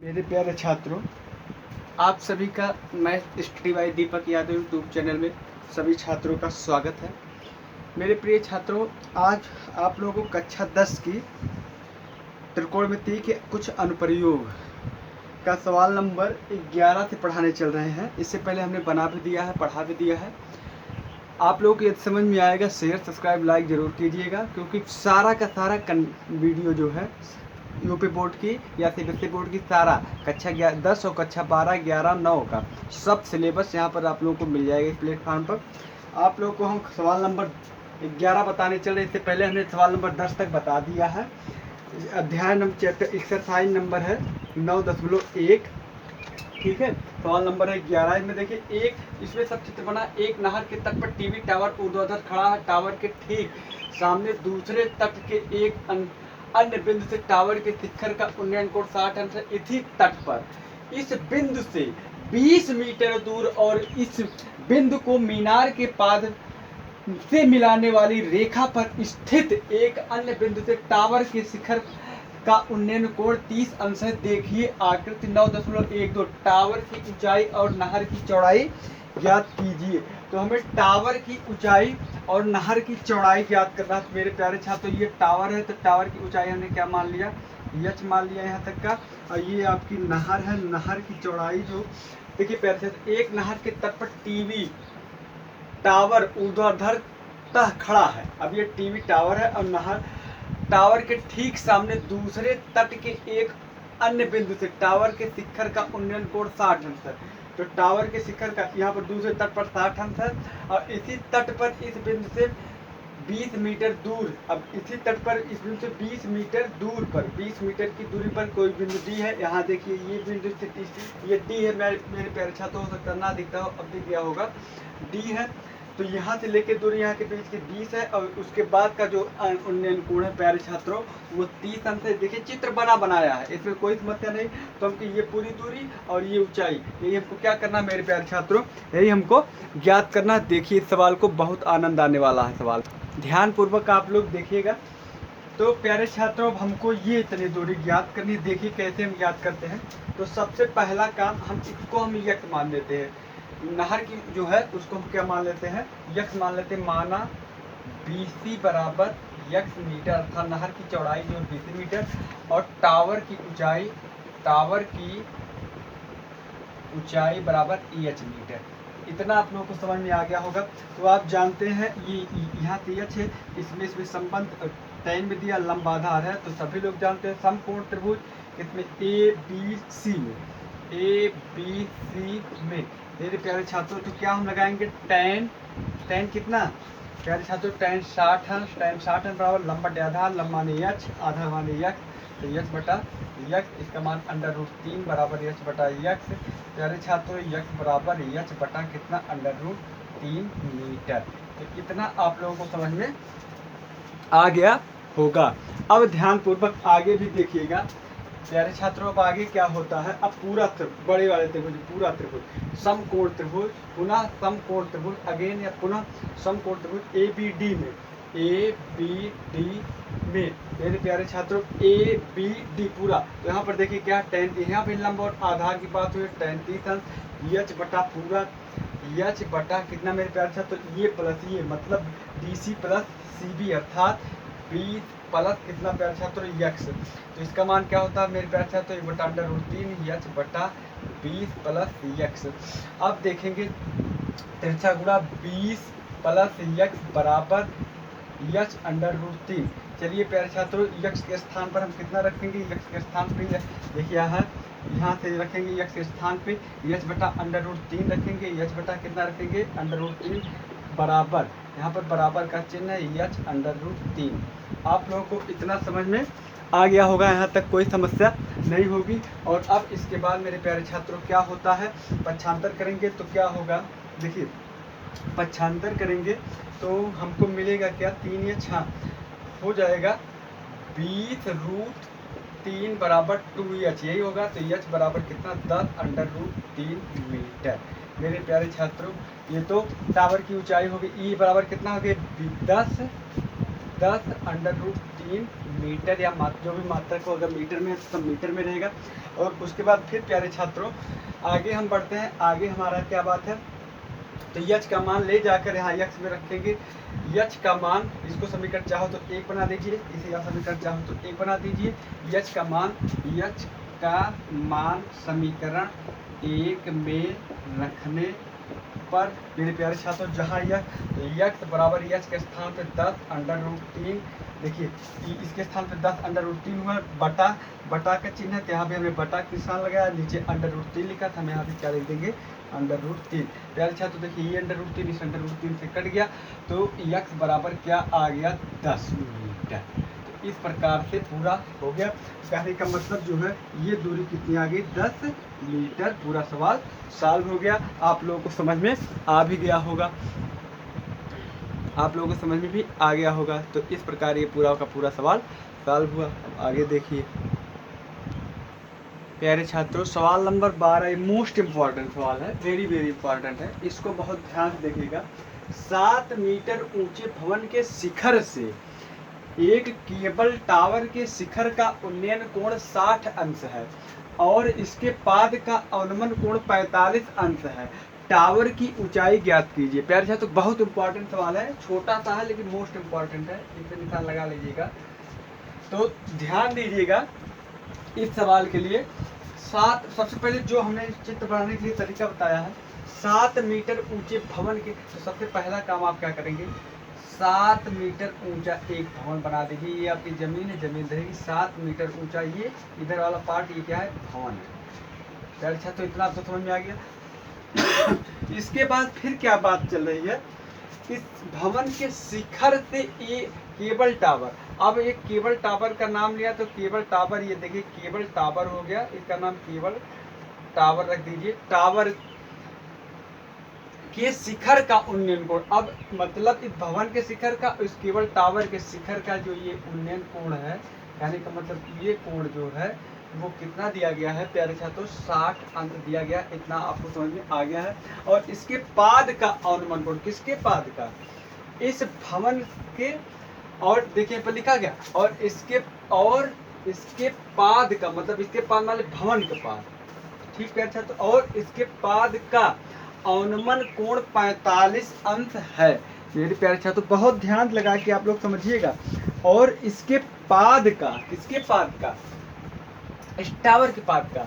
मेरे प्यारे छात्रों, आप सभी का मैं study bye Deepak Yadav YouTube channel में सभी छात्रों का स्वागत है। मेरे प्रिय छात्रों, आज आप लोगों को कक्षा 10 की त्रिकोणमिति के कुछ अनुप्रयोग का सवाल नंबर 11 से पढ़ाने चल रहे हैं। इससे पहले हमने बना भी दिया है, पढ़ा भी दिया है। आप लोगों को यदि समझ में आएगा शेयर सब्सक्राइब लाइक ज़रूर कीजिएगा, क्योंकि सारा का सारा वीडियो जो है यूपी बोर्ड की या सीबीएसई बोर्ड की सारा कक्षा 10 और कक्षा 12, 11, 9 का सब सिलेबस यहाँ पर आप लोगों को मिल जाएगा इस प्लेटफॉर्म पर। आप लोगों को हम सवाल नंबर 11 बताने चल रहे। इससे पहले हमने सवाल नंबर 10 तक बता दिया है। अध्याय नंबर चैप्टर एक्सरसाइज नंबर है 9.1। ठीक है, सवाल नंबर है 11 में। देखिए, इसमें सब चित्र बना। एक नहर के तट पर टीवी टावर ऊर्ध्वाधर खड़ा है। टावर के ठीक सामने दूसरे तट के एक अन्य बिंदु से टावर के शिखर का उन्नयन कोण 60 अंश है। इसी तट पर इस बिंदु से 20 मीटर दूर और इस बिंदु को मीनार के पाद से मिलाने वाली रेखा पर स्थित एक अन्य बिंदु से टावर के शिखर का उन्नयन कोण 30 अंश है। देखिए आकृति 9.12। टावर की ऊंचाई और नहर की चौड़ाई ज्ञात कीजिए। तो हमें टावर की ऊंचाई और नहर की चौड़ाई ज्ञात करना है। मेरे प्यारे छात्रों, ये टावर है तो टावर की ऊंचाई हमने क्या मान लिया, एच मान लिया यहाँ तक का। और ये आपकी नहर है, नहर की चौड़ाई जो देखिए प्यारे छात्रों, एक नहर के तट पर टीवी टावर ऊर्ध्वाधर खड़ा है। अब ये टीवी टावर है और नहर टावर के ठीक सामने दूसरे तट के एक अन्य बिंदु से टावर के शिखर का उन्नयन कोण 60 अंश है। तो टावर के शिखर का यहाँ पर दूसरे तट पर 60 अंश है और इसी तट पर इस बिंदु से 20 मीटर दूर। अब इसी तट पर इस बिंदु से 20 मीटर दूर पर 20 मीटर की दूरी पर कोई बिंदु डी है। यहाँ देखिए ये बिंदु से ये डी है। मेरे प्यारे छात्रों, हो सकता ना दिखता हो, अब दिख गया होगा, डी है। तो यहाँ से लेके दूरी यहाँ के बीच की 20 है और उसके बाद का जो उन्नयन कोण है प्यारे छात्रों वो 30 अंश है। देखिए चित्र बनाया है, इसमें कोई समस्या नहीं। तो हमको ये पूरी दूरी और ये ऊंचाई, यही हमको क्या करना है मेरे प्यारे छात्रों, यही हमको ज्ञात करना है। देखिए इस सवाल को बहुत आनंद आने वाला है। सवाल ध्यान पूर्वक आप लोग देखिएगा। तो प्यारे छात्रों, अब हमको ये इतनी दूरी ज्ञात करनी है। देखिए कैसे हम ज्ञात करते हैं। तो सबसे पहला काम, हम इसको हम यक्ष मान लेते हैं। नहर की जो है उसको हम क्या मान लेते हैं, यक्ष मान लेते हैं। माना BC बराबर यक्ष मीटर, अर्थात नहर की चौड़ाई जो 20 मीटर और टावर की ऊंचाई बराबर EH मीटर। इतना आप लोगों को समझ में आ गया होगा। तो आप जानते हैं ये यहाँ से EH है, इसमें संबंध tan में दिया, लंब आधार है। तो सभी लोग जानते हैं समकोण त्रिभुज इसमें ABC में मेरे प्यारे छात्रों, तो क्या हम लगाएंगे tan कितना प्यारे छात्रों, tan 60 अंश। tan 60 अंश बराबर लंब बटे आधार, लंब माने h, आधार माने यक्ष, तो यक्ष बटा यक्ष, इसका मान √3 बराबर यक्ष बटा यक्ष। प्यारे छात्रों, यक्ष बराबर यक्ष बटा कितना, √3 मीटर। तो इतना आप लोगों को समझ में आ गया होगा। अब ध्यान पूर्वक आगे भी देखिएगा प्यारे छात्रों। अब आगे क्या होता है, अब पूरा बड़े वाले त्रिभुज, पूरा त्रिभुज समकोण त्रिभुज, पुनः समकोण त्रिभुज अगेन या पुनः समकोण त्रिभुज ABD में मेरे प्यारे छात्रों ABD पूरा। तो यहाँ पर देखिए क्या tan, यहाँ भी लंब और आधार की बात हुई, tan 30 अंश यच बटा पूरा यच बटा कितना मेरे प्यारे छात्रों, ये प्लस ये मतलब DC प्लस CB अर्थात 20 प्लस कितना प्यारे छात्रों यक्ष। तो इसका मान क्या होता है मेरे प्यारे छात्रों, 1 बटा √3 यच बटा 20 प्लस यक्ष। अब देखेंगे तिरछा गुणा 20 प्लस यक्ष बराबर यच √3। चलिए प्यारे छात्रों, यक्ष के स्थान पर हम कितना रखेंगे, यक्ष के स्थान पे देखिए यहाँ से रखेंगे यक्ष के स्थान पे यच बटा √3 रखेंगे। यच बटा कितना रखेंगे, √3 बराबर, यहाँ पर बराबर का चिन्ह है, यच √3। आप लोगों को इतना समझ में आ गया होगा, यहाँ तक कोई समस्या नहीं होगी। और अब इसके बाद मेरे प्यारे छात्रों क्या होता है, पक्षांतर करेंगे तो क्या होगा। देखिए पक्षांतर करेंगे तो हमको मिलेगा क्या, 3 या 6 हो जाएगा 20√3 बराबर 2h, यही होगा। तो h बराबर कितना, 10 √3 मीटर। मेरे प्यारे छात्रों, ये तो टावर की ऊंचाई होगी, E बराबर कितना हो गया, 10 √3 मीटर या जो भी मात्रक हो, अगर मीटर में है तो सब मीटर में रहेगा। और उसके बाद फिर प्यारे छात्रों आगे हम बढ़ते हैं। आगे हमारा क्या बात है, तो यच का मान ले जाकर यहाँ यक्स में रखेंगे। यच का मान, इसको समीकरण चाहो तो 1 बना दीजिए, इसे या समीकरण चाहो तो 1 बना दीजिए। यच का मान समीकरण 1 में रखने पर मेरे प्यारे छात्रों जहाँ यक्स बराबर यच के स्थान पे 10√3, देखिए इसके स्थान पे 10√3 हुआ, बटा का चिन्ह है, तो यहाँ भी हमने बटा का निशान लगाया, नीचे √3 लिखा था, हम यहाँ भी क्या लिख देंगे √3। प्यारे छात्रों देखिए ये √3 इस √3 से कट गया, तो यक्स बराबर क्या आ गया 10 मीटर। तो इस प्रकार से पूरा हो गया। कहने का मतलब जो है ये दूरी कितनी आ गई 10 मीटर। पूरा सवाल सॉल्व हो गया। आप लोगों को समझ में आ भी गया होगा, आप लोगों को समझ में भी आ गया होगा। तो इस प्रकार ये पूरा का पूरा सवाल सॉल्व हुआ। अब आगे देखिए प्यारे छात्रों, सवाल नंबर 12 मोस्ट इम्पॉर्टेंट सवाल है, वेरी वेरी इंपॉर्टेंट है, इसको बहुत ध्यान से देखिएगा। 7 मीटर ऊंचे भवन के शिखर से एक केबल टावर के शिखर का उन्नयन कोण 60 अंश है और इसके पाद का अवनमन कोण 45 अंश है। टावर की ऊंचाई ज्ञात कीजिए। प्यारे छात्रों बहुत इंपॉर्टेंट सवाल है, छोटा सा है लेकिन मोस्ट इम्पॉर्टेंट है, इस पे निशान लगा लीजिएगा। तो ध्यान दीजिएगा इस सवाल के लिए। सबसे पहले जो हमने चित्र बनाने के लिए तरीका बताया है, 7 मीटर ऊंचे भवन के, तो सबसे पहला काम आप क्या करेंगे, 7 मीटर ऊंचा एक भवन बना दीजिए। ये आपकी जमीन है, जमीन रहेगी 7 मीटर ऊंचा, ये इधर वाला पार्ट ये क्या है भवन है। अच्छा तो इतना आपको समझ में आ गया। इसके बाद फिर क्या बात चल रही है, इस भवन के शिखर से ये केबल टावर, अब एक केबल टावर का नाम लिया तो केबल टावर, ये देखिए केबल टावर हो गया, इसका नाम केबल टावर रख दीजिए। टावर के शिखर का उन्नयन कोण, अब मतलब इस भवन के शिखर का, इस केबल टावर के शिखर का जो ये उन्नयन कोण है, यानी का मतलब ये कोण जो है वो कितना दिया गया है प्यारे छात्रों 60 अंश दिया गया, इतना आपको समझ में आ गया है। और इसके पाद का अवनमन कोण, किसके पाद का, इस भवन के, और देखिए पर लिखा गया और इसके पाद का, मतलब इसके पाद वाले भवन के पाद, ठीक है छात्र, और इसके पाद का अवनमन कोण 45 अंश है। मेरे प्यारे छात्रों बहुत ध्यान लगा के आप लोग समझिएगा। और इसके पाद का, किसके पाद का, इस टावर के पाद का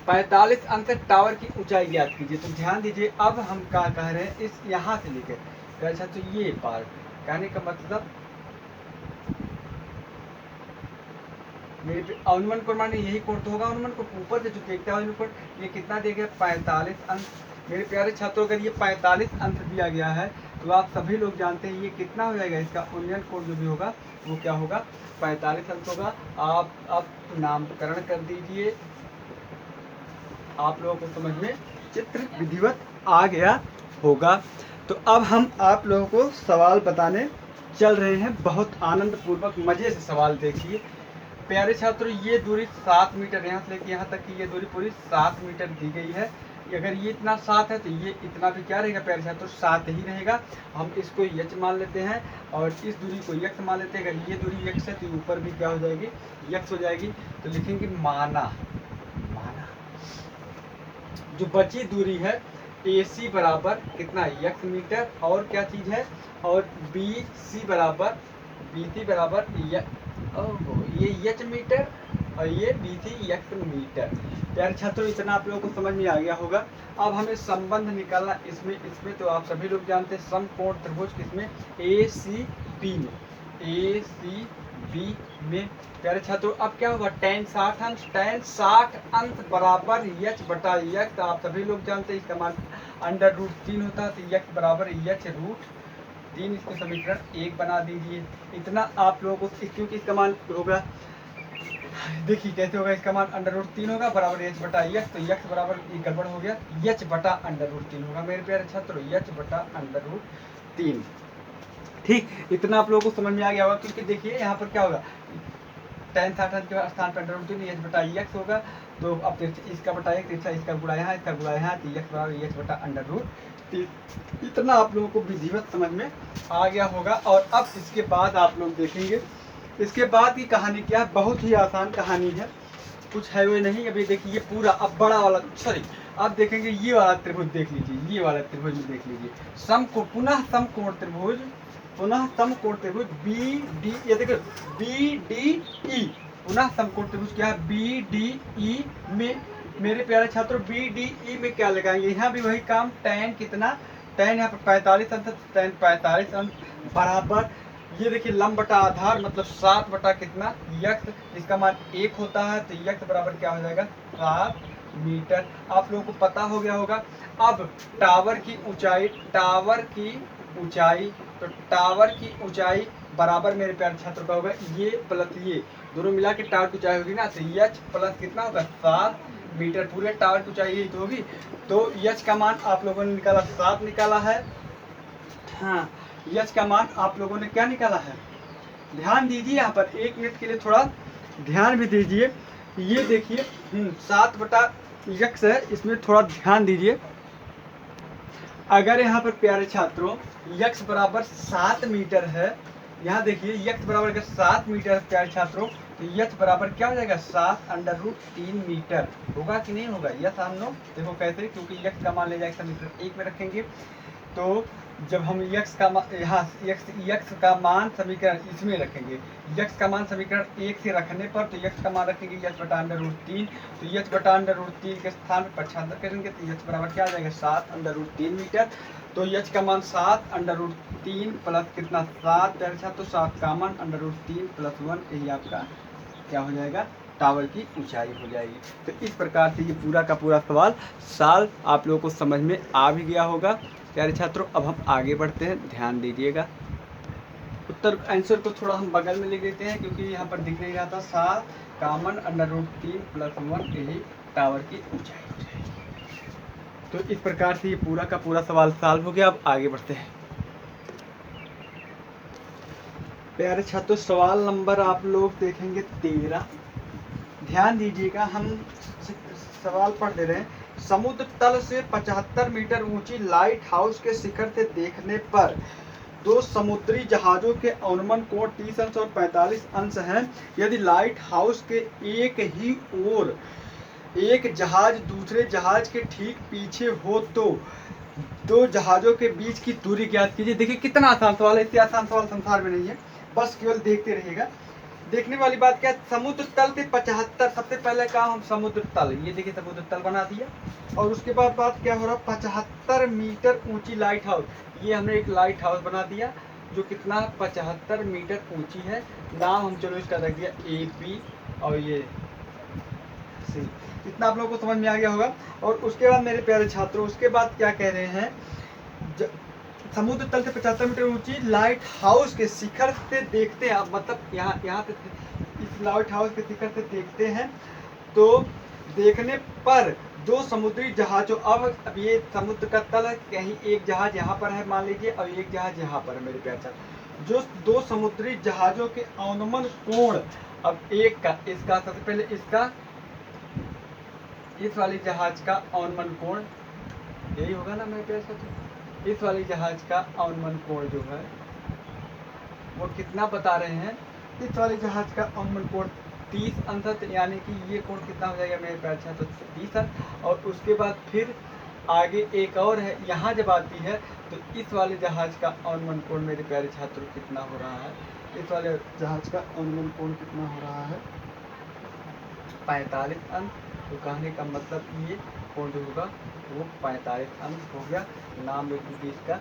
45 अंश टावर की ऊंचाई ज्ञात कीजिए। तो ध्यान दीजिए, अब हम क्या कह रहे हैं, इस यहाँ से लेकर प्यारे छात्रों ये पार्ट, कहने का मतलब मेरे अनुमान कोण माने यही कोण तो होगा, अनुमान को ऊपर से जो देखता है कोण, ये कितना दिया गया 45 अंश। मेरे प्यारे छात्रों अगर ये 45 अंश दिया गया है तो आप सभी लोग जानते हैं ये कितना हो जाएगा, इसका उन्नयन कोण जो भी होगा वो क्या होगा 45 अंश होगा। आप अब नामकरण कर दीजिए, आप लोगों को समझ में चित्र विधिवत आ गया होगा। तो अब हम आप लोगों को सवाल बताने चल रहे हैं, बहुत आनंद पूर्वक मजे से सवाल देखिए। प्यारे छात्रों ये दूरी 7 मीटर, यहाँ से लेकर यहाँ तक की ये दूरी पूरी 7 मीटर दी गई है। अगर ये इतना 7 है तो ये इतना भी क्या रहेगा प्यारे छात्रों 7 ही रहेगा। हम इसको यच मान लेते हैं और इस दूरी को यक्स मान लेते हैं। अगर ये दूरी यक्स है तो ऊपर भी क्या हो जाएगी यक्स हो जाएगी। तो लिखेंगे माना जो बची दूरी है AC बराबर कितना यक्स मीटर, और क्या चीज़ है, और BC बराबर ये यच मीटर और ये BC यक्स मीटर। प्यारे छात्रों इतना आप लोगों को समझ में आ गया होगा। अब हमें संबंध निकालना इसमें तो आप सभी लोग जानते हैं समकोण त्रिभुज किसमें ACB में। प्यारे छात्रों अब क्या होगा tan 60 अंश बराबर यच बटा यक्स, आप सभी लोग जानते हैं इसका मान √3 होता है, तो यक्स बराबर यच √3, इसको समीकरण 1 बना दीजिए। इतना आप लोगों को, क्योंकि इसका मान होगा, देखिए कैसे होगा, इसका मान √3 होगा बराबर यच बटा यक्स, तो यक्स बराबर गड़बड़ हो गया यच बटा √3 होगा मेरे प्यारे छात्रों, यच बटा √3। ठीक, इतना आप लोगों को समझ में आ गया होगा। क्योंकि देखिए यहाँ पर क्या होगा tan 60 के स्थान पर √3 यच बटा यक्स होगा, तो अब इसका बटा एक तिरछा इसका गुणा यहाँ, इसका गुणा यहाँ, तो यक्स बराबर यच बटा √3। इतना आप लोगों को विधिवत समझ में आ गया होगा। और अब इसके बाद आप लोग देखेंगे इसके बाद की कहानी क्या है, बहुत ही आसान कहानी है, कुछ है वो नहीं। अभी देखिए पूरा, अब बड़ा वाला, सॉरी अब देखेंगे ये वाला त्रिभुज देख लीजिए, ये वाला त्रिभुज में देख लीजिए, समकोण, पुनः समकोण त्रिभुज, पुनः समकोण त्रिभुज बी डी, ये देखो बी डी ई, पुनः समकोण त्रिभुज क्या है बी डी ई में मेरे प्यारे छात्रों बी डी ई में क्या लगाएंगे, यहाँ भी वही काम, tan कितना, tan यहाँ पर 45 अंश, tan 45 अंश बराबर, ये देखिए लंब बटा आधार मतलब 7 बटा कितना यक्स, इसका मान 1 होता है, तो यक्स बराबर क्या हो जाएगा 7 मीटर। आप लोगों को पता हो गया होगा। अब टावर की ऊंचाई, टावर की ऊंचाई, तो टावर की ऊंचाई बराबर मेरे प्यारे छात्रों का होगा ये प्लस ये, दोनों मिला के टावर की ऊंचाई होगी ना, तो एच प्लस कितना होगा 7 मीटर, पूरे टावर की ऊंचाई यही तो होगी। तो एच का मान आप लोगों ने निकाला 7 निकाला है, हाँ एच का मान आप लोगों ने क्या निकाला है, ध्यान दीजिए यहाँ पर 1 मिनट के लिए थोड़ा ध्यान भी दीजिए। ये देखिए 7 बटा यक्स है, इसमें थोड़ा ध्यान दीजिए। अगर यहाँ पर प्यारे छात्रों यक्स बराबर 7 मीटर है, यहाँ देखिए यक्स बराबर अगर 7 मीटर है प्यारे छात्रों, तो यक्स बराबर क्या हो जाएगा 7√3 मीटर, होगा कि नहीं होगा। यस हम लोग देखो कैसे, क्योंकि यक्स का मान ले जाएगा समीकरण 1 में रखेंगे, तो जब हम यक्स का यहाँ यक्स का मान समीकरण इसमें रखेंगे, यक्स का मान समीकरण 1 से रखने पर तो यक्स का मान रखेंगे यक्स बटा √3, तो यक्स बटा √3 के स्थान पर 75 करेंगे, तो यक्स बराबर क्या आ जाएगा 7√3 मीटर। तो यक्स का मान 7√3 प्लस कितना 7 तो 7 का मान √3 + 1, यही आपका क्या हो जाएगा टावर की ऊंचाई हो जाएगी। तो इस प्रकार से ये पूरा का पूरा सवाल आप लोगों को समझ में आ भी गया होगा प्यारे छात्रों। अब हम आगे बढ़ते हैं, ध्यान दीजिएगा। उत्तर आंसर को थोड़ा हम बगल में लिख देते हैं, क्योंकि यहाँ पर दिख नहीं रहा था। 7 का मान √3 + 1, यही टावर की ऊंचाई हो जाएगी। तो इस प्रकार से ये पूरा का पूरा सवाल सॉल्व हो गया। अब आगे बढ़ते हैं प्यारे छात्रों, सवाल नंबर आप लोग देखेंगे 13। ध्यान दीजिएगा, हम सवाल पढ़ दे रहे हैं। समुद्र तल से 75 मीटर ऊंची लाइट हाउस के शिखर से देखने पर दो समुद्री जहाजों के अनुमान कोण 30 अंश और 45 अंश हैं। यदि लाइट हाउस के एक ही ओर एक जहाज दूसरे जहाज के ठीक पीछे हो तो दो जहाजों के बीच की दूरी ज्ञात कीजिए। देखिए कितना आसान सवाल है, इतने आसान सवाल संसार में नहीं है, बस केवल देखते रहिएगा। देखने वाली बात क्या है, समुद्र तल से 75, सबसे पहले काम हम समुद्र तल, ये देखिए समुद्र तल बना दिया, और उसके बाद बात क्या हो रहा है 75 मीटर ऊंची लाइट हाउस, ये हमने एक लाइट हाउस बना दिया जो कितना 75 मीटर ऊंची है। नाम हम चलो इसका रख दिया AP और ये C। इतना आप लोगों को समझ में आ गया होगा। और उसके बाद मेरे प्यारे छात्रों, उसके बाद क्या कह रहे हैं, समुद्र तल से 75 मीटर ऊंची लाइट हाउस के शिखर से देखते हैं, मतलब यहाँ से इस लाइट हाउस के शिखर से देखते हैं, तो देखने पर दो समुद्री जहाजों, अब ये समुद्र का तल है, कहीं एक जहाज यहाँ पर है मान लीजिए और एक जहाज यहाँ पर है मेरे प्यारे छात्र, जो दो समुद्री जहाजों के अनुमान कोण, अब एक का इसका सबसे पहले इसका इस वाली जहाज का अनुमान कोण यही होगा ना मेरे प्यारे छात्र, इस वाली जहाज का अनुमान कोण जो है वो कितना बता रहे हैं, इस वाली जहाज का अनुमान कोण 30 अंश, यानी कि ये कोण कितना हो जाएगा मेरे प्यारे छात्र 30 अंश। और उसके बाद फिर आगे एक और है, यहाँ जब आती है तो इस वाले जहाज का अनुमान कोण मेरे प्यारे छात्रों कितना हो रहा है, इस वाले जहाज का अनुमान कोण कितना हो रहा है 45 अंश। तो कहने का मतलब ये कोण जो होगा वो 45 अंश हो गया। नाम रख दीजिए इसका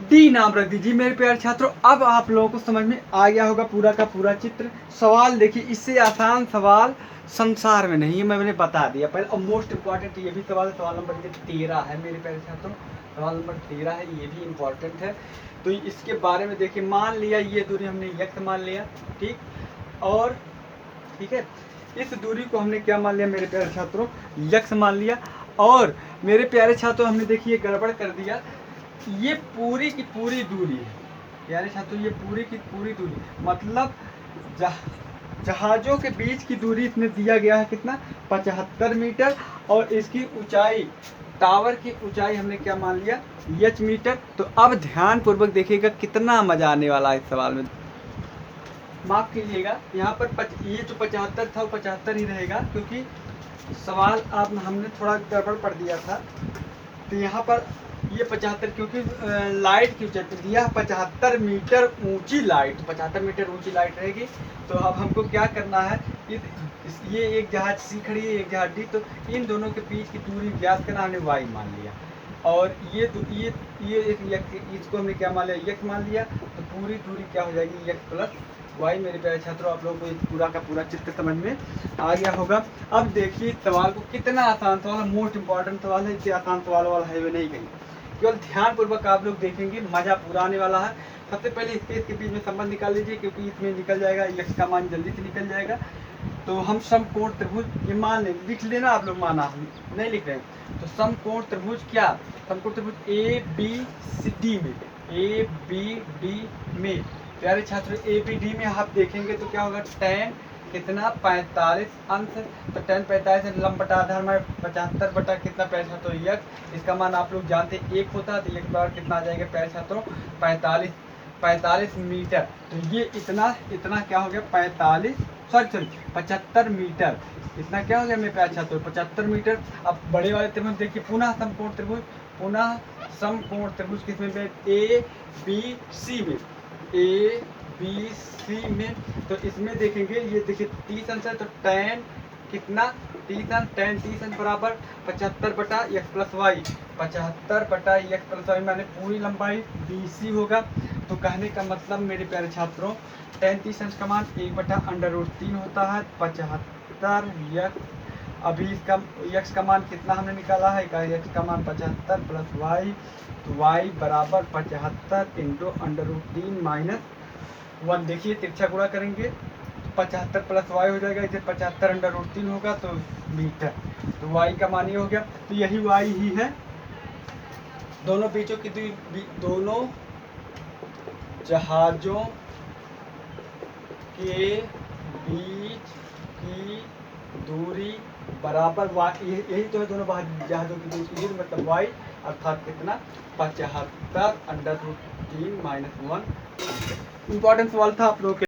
डी नाम रख दीजिए मेरे प्यारे छात्रों। अब आप लोगों को समझ में आ गया होगा पूरा का पूरा चित्र। सवाल देखिए, इससे आसान सवाल संसार में नहीं है, मैंने बता दिया पहले। और मोस्ट इम्पॉर्टेंट ये भी सवाल है, सवाल नंबर 13 है मेरे प्यारे छात्रों, सवाल नंबर 13 है, ये भी इम्पॉर्टेंट है। तो इसके बारे में देखिए, मान लिया ये दूरी हमने यक्स मान लिया, ठीक, और ठीक है, इस दूरी को हमने क्या मान लिया मेरे प्यारे छात्रों, यक्स मान लिया। और मेरे प्यारे छात्रों हमने देखिए गड़बड़ कर दिया, ये पूरी की पूरी दूरी है प्यारे छात्रों, ये पूरी की पूरी दूरी मतलब जहाजों के बीच की दूरी इसमें दिया गया है कितना 75 मीटर, और इसकी ऊंचाई, टावर की ऊंचाई हमने क्या मान लिया h मीटर। तो अब ध्यान पूर्वक देखिएगा कितना मजा आने वाला है इस सवाल में। माफ़ कीजिएगा, यहाँ पर ये जो 75 था वो 75 ही रहेगा, क्योंकि सवाल आप हमने थोड़ा गड़बड़ पढ़ दिया था। तो यहाँ पर ये 75, क्योंकि लाइट क्यों चलती दिया 75 मीटर ऊंची लाइट, 75 मीटर ऊंची लाइट रहेगी। तो अब हमको क्या करना है, ये एक जहाज सी खड़ी है, एक जहाज डी, तो इन दोनों के बीच की दूरी ज्ञात करना, हमने वाई मान लिया। और ये एक इसको हमने क्या मान लिया, यक्स मान लिया। तो पूरी दूरी क्या हो जाएगी, यक्स प्लस वाई। मेरे प्यारे छात्रों, आप लोगों को इस पूरा का पूरा चित्र समझ में आ गया होगा। अब देखिए सवाल को, कितना आसान सवाल है, मोस्ट इंपॉर्टेंट सवाल है, इतने आसान सवाल वाला है वो नहीं कहीं। केवल ध्यानपूर्वक आप लोग देखेंगे, मजा पूरा आने वाला है। सबसे पहले इसके बीच में संबंध निकाल लीजिए, क्योंकि इसमें निकल जाएगा, यक्स का मान जल्दी से निकल जाएगा। तो हम समकोण त्रिभुज, ये मान लें, लिख लेना आप लोग, माना हम नहीं लिख रहे हैं। तो समकोण त्रिभुज क्या, समकोण त्रिभुज ए बी सी डी में, ए बी डी में प्यारे छात्र ए बी डी में आप देखेंगे तो क्या होगा, tan कितना 45 अंश। तो tan 45 लंब बटा आधार में 75 बटा कितना प्यारे छात्रों यक्स। इसका मान आप लोग जानते हैं 1 होता है, तो 1 बार कितना आ जाएगा प्यारे छात्रों 45 मीटर। तो ये इतना क्या हो गया 75 मीटर। इतना क्या हो गया मेरे प्यारे छात्रों 75 मीटर। अब बड़े वाले त्रिभुज देखिए, पुनः समकोण त्रिभुज, पुनः समकोण त्रिभुज किसमें, ए बी सी में, ए बी सी में। तो इसमें देखेंगे, ये देखिए 30 अंश है, तो tan कितना 30 अंश, tan 30 अंश बराबर 75 बटा एक्स प्लस वाई, 75 बटा एक्स प्लस वाई माने पूरी लंबाई BC होगा। तो कहने का मतलब मेरे प्यारे छात्रों, tan 30 अंश का मान 1 बटा √3 होता है 75 यक्स। अभी इसका यक्स का मान कितना हमने निकाला है, यक्स का मान 75 प्लस वाई, तो वाई बराबर 75 इंटू √3 माइनस 1। देखिए तिरछा गुणा करेंगे तो 75 प्लस वाई हो जाएगा, इसे 75 √3 होगा तो मीटर। तो वाई का मान ये हो गया। तो यही वाई ही है, दोनों बीचों की दोनों जहाज़ों के बीच की दूरी बराबर वाई, यही तो है दोनों जहाज़ों के बीच की दूरी, मतलब वाई अर्थात कितना 75 √3 माइनस 1। इंपॉर्टेंट सवाल था आप लोगों के